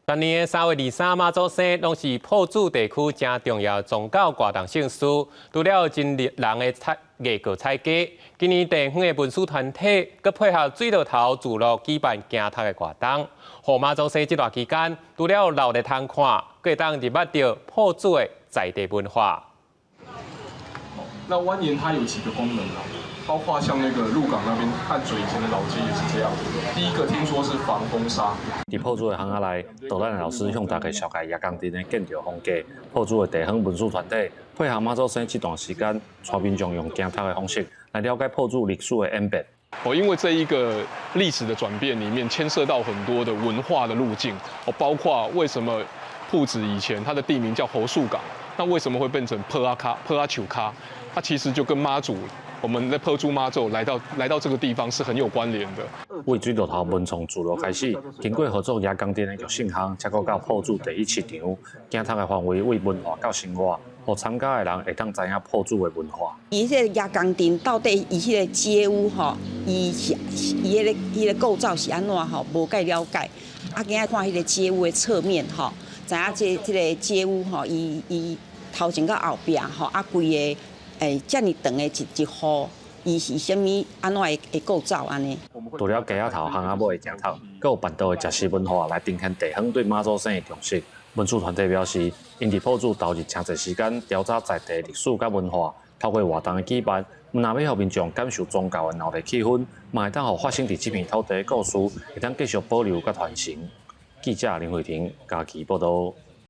今年的3月23马祖生，拢是埔子地区正重要宗教活动盛事。除了真人的艺术采家，今年地方的文史团体，佮配合水稻头聚落举办行读的活动。互马祖生这段期间，除了老的通看，佮会当入捌到埔子的在地文化。那蜿蜒它有几个功能啊？包括像那个鹿港那边淡水以前的老街也是这样。第一个听说是防风沙。伫埔子的巷仔内，导览老师向大家绍介叶公镇的建筑风格。埔子的地方文史团体配合马祖生这段时间，带民众用行读的方式来了解埔子历史的演变。因为这一个历史的转变里面，牵涉到很多的文化的路径。包括为什么埔子以前它的地名叫侯树港，那为什么会变成坡阿丘卡？它其实就跟妈祖，我们在埔子妈祖来到这个地方是很有关联的。为水稻头文创聚落开始，经过合作叶公镇的玉信巷，才到埔子第一市场，行读的范围为文化到生活，互参加的人会当知影埔子的文化。伊这叶公镇到底伊迄个街屋吼，伊迄个构造是安怎吼，无介了解。今仔看迄个街屋的侧面吼，知影这个街屋吼，伊头前到后壁吼，规个遮尔长的一户，伊是啥物安怎的构造安尼？除了街仔头巷仔尾的行读，佮有办道的食食文化来呈现地方对马祖生的重视。文史团体表示，因伫埔子投入诚侪时间调查在地历史佮文化，透过活动的举办，唔但要互民众感受宗教的闹热气氛，嘛会当互发生伫这片土地的故事，会当继续保留佮传承。记者林慧婷，嘉义报道。